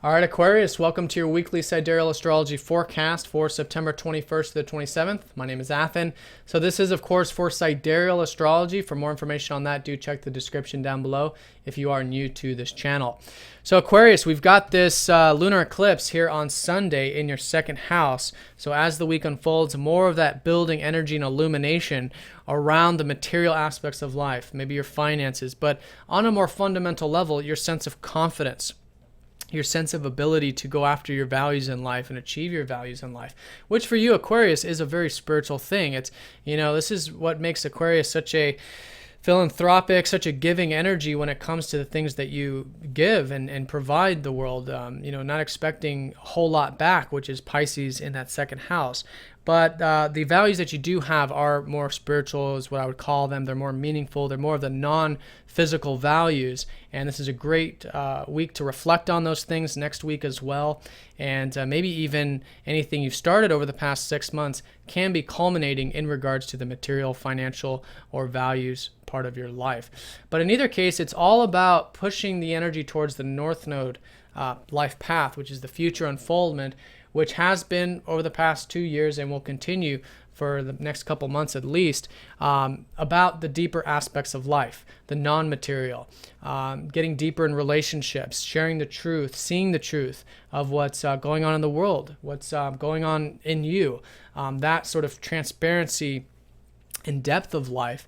All right, Aquarius, welcome to your weekly Sidereal Astrology forecast for September 21st to the 27th. My name is Athen. So this is, of course, for Sidereal Astrology. For more information on that, do check the description down below if you are new to this channel. So Aquarius, we've got this lunar eclipse here on Sunday in your second house. So as the week unfolds, more of that building energy and illumination around the material aspects of life, maybe your finances, but on a more fundamental level, your sense of confidence, your sense of ability to go after your values in life and achieve your values in life, which for you, Aquarius, is a very spiritual thing. It's, this is what makes Aquarius such a philanthropic, such a giving energy when it comes to the things that you give and provide the world, not expecting a whole lot back, which is Pisces in that second house. But the values that you do have are more spiritual, is what I would call them. They're more meaningful. They're more of the non-physical values. And this is a great week to reflect on those things next week as well. And maybe even anything you've started over the past 6 months can be culminating in regards to the material, financial, or values part of your life. But in either case, it's all about pushing the energy towards the North Node life path, which is the future unfoldment, which has been over the past 2 years and will continue for the next couple months at least, about the deeper aspects of life, the non-material, getting deeper in relationships, sharing the truth, seeing the truth of what's going on in the world, what's going on in you. That sort of transparency and depth of life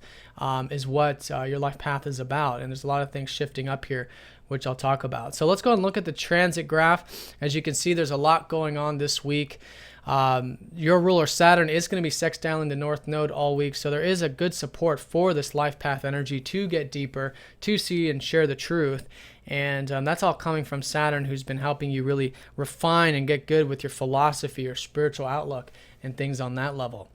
is what your life path is about. And there's a lot of things shifting up here, which I'll talk about. So let's go and look at the transit graph. As you can see, there's a lot going on this week. Your ruler Saturn is going to be sextiling the North Node all week, so there is a good support for this life path energy to get deeper, to see and share the truth. And that's all coming from Saturn, who's been helping you really refine and get good with your philosophy, your spiritual outlook, and things on that level.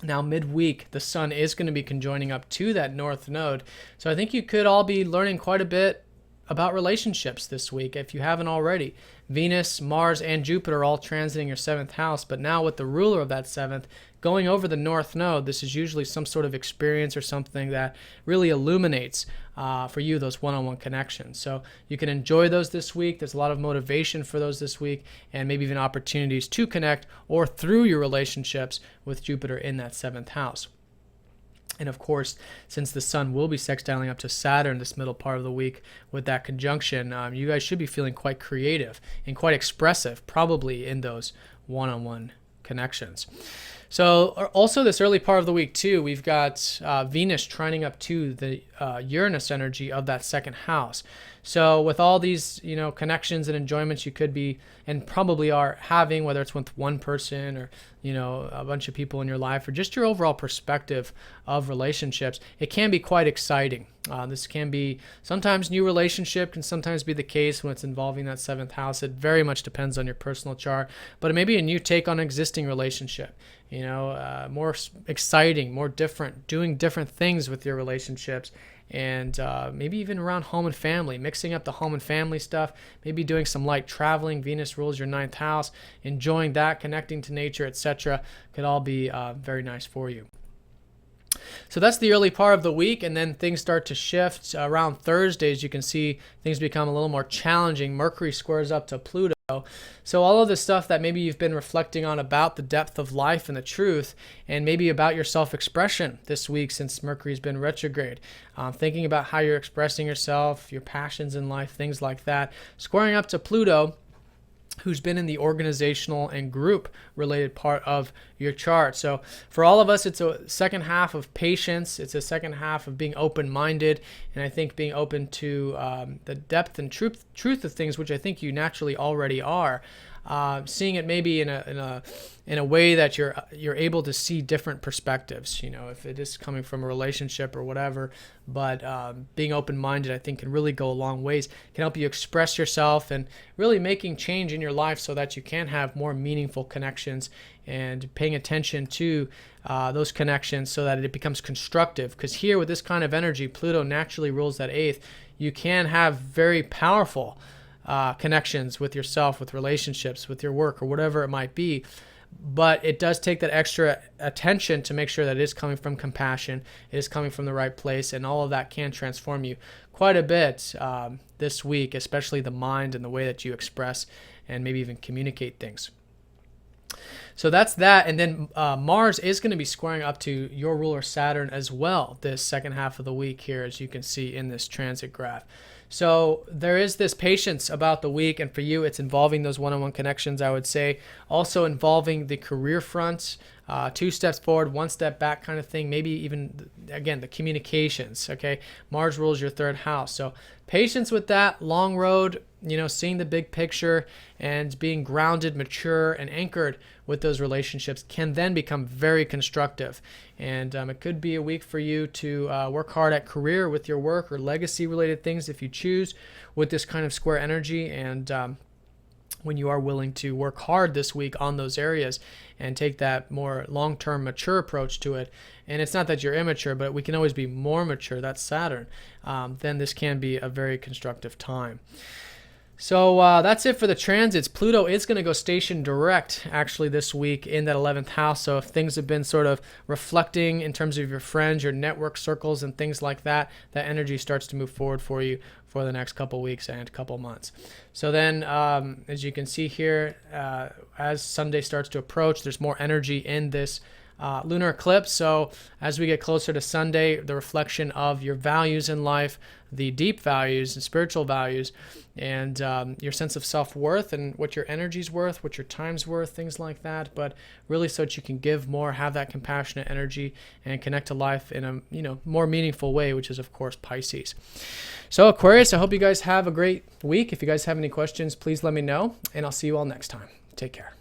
Now, midweek, the sun is going to be conjoining up to that North Node. So I think you could all be learning quite a bit about relationships this week if you haven't already. Venus, Mars, and Jupiter are all transiting your 7th house, but now with the ruler of that 7th going over the North Node, this is usually some sort of experience or something that really illuminates for you those one-on-one connections. So you can enjoy those this week. There's a lot of motivation for those this week, and maybe even opportunities to connect or through your relationships with Jupiter in that 7th house. And of course, since the sun will be sextiling up to Saturn this middle part of the week with that conjunction, you guys should be feeling quite creative and quite expressive, probably in those one-on-one connections. So also this early part of the week too, we've got Venus trining up to the Uranus energy of that second house. So with all these, connections and enjoyments you could be and probably are having, whether it's with one person or, a bunch of people in your life, or just your overall perspective of relationships, it can be quite exciting. This can be sometimes new relationship, can sometimes be the case when it's involving that 7th house. It very much depends on your personal chart, but it may be a new take on an existing relationship, more exciting, more different, doing different things with your relationships. And maybe even around home and family, mixing up the home and family stuff, maybe doing some light traveling. Venus rules your 9th house, enjoying that, connecting to nature, etc. Could all be very nice for you. So that's the early part of the week, and then things start to shift. Around Thursday, as you can see, things become a little more challenging. Mercury squares up to Pluto. So all of the stuff that maybe you've been reflecting on about the depth of life and the truth, and maybe about your self-expression this week since Mercury's been retrograde, thinking about how you're expressing yourself, your passions in life, things like that, squaring up to Pluto, who's been in the organizational and group related part of your chart. So for all of us, it's a second half of patience. It's a second half of being open-minded, and I think being open to the depth and truth of things, which I think you naturally already are. Seeing it maybe in a way that you're able to see different perspectives, if it is coming from a relationship or whatever. But being open-minded, I think, can really go a long ways. Can help you express yourself and really making change in your life so that you can have more meaningful connections and paying attention to those connections so that it becomes constructive. Because here with this kind of energy, Pluto naturally rules that 8th. You can have very powerful connections with yourself, with relationships, with your work, or whatever it might be. but it does take that extra attention to make sure that it is coming from compassion, it is coming from the right place, and all of that can transform you quite a bit this week, especially the mind and the way that you express and maybe even communicate things. So that's that. And then Mars is going to be squaring up to your ruler Saturn as well this second half of the week here, as you can see in this transit graph. So there is this patience about the week, and for you it's involving those one-on-one connections, I would say. Also involving the career front, 2 steps forward, 1 step back kind of thing. Maybe even, again, the communications, okay? Mars rules your 3rd house. So patience with that, long road, seeing the big picture and being grounded, mature, and anchored with those relationships can then become very constructive. And it could be a week for you to work hard at career with your work or legacy related things if you choose with this kind of square energy. And when you are willing to work hard this week on those areas and take that more long-term mature approach to it. And it's not that you're immature, but we can always be more mature. That's Saturn. Then this can be a very constructive time. So that's it for the transits. Pluto is going to go station direct actually this week in that 11th house. So if things have been sort of reflecting in terms of your friends, your network circles and things like that, that energy starts to move forward for you for the next couple weeks and couple months. So then as you can see here, as Sunday starts to approach, there's more energy in this lunar eclipse. So as we get closer to Sunday, the reflection of your values in life, the deep values and spiritual values, and your sense of self-worth and what your energy's worth, what your time's worth, things like that. But really so that you can give more, have that compassionate energy, and connect to life in a more meaningful way, which is of course Pisces. So Aquarius, I hope you guys have a great week. If you guys have any questions, please let me know, and I'll see you all next time. Take care.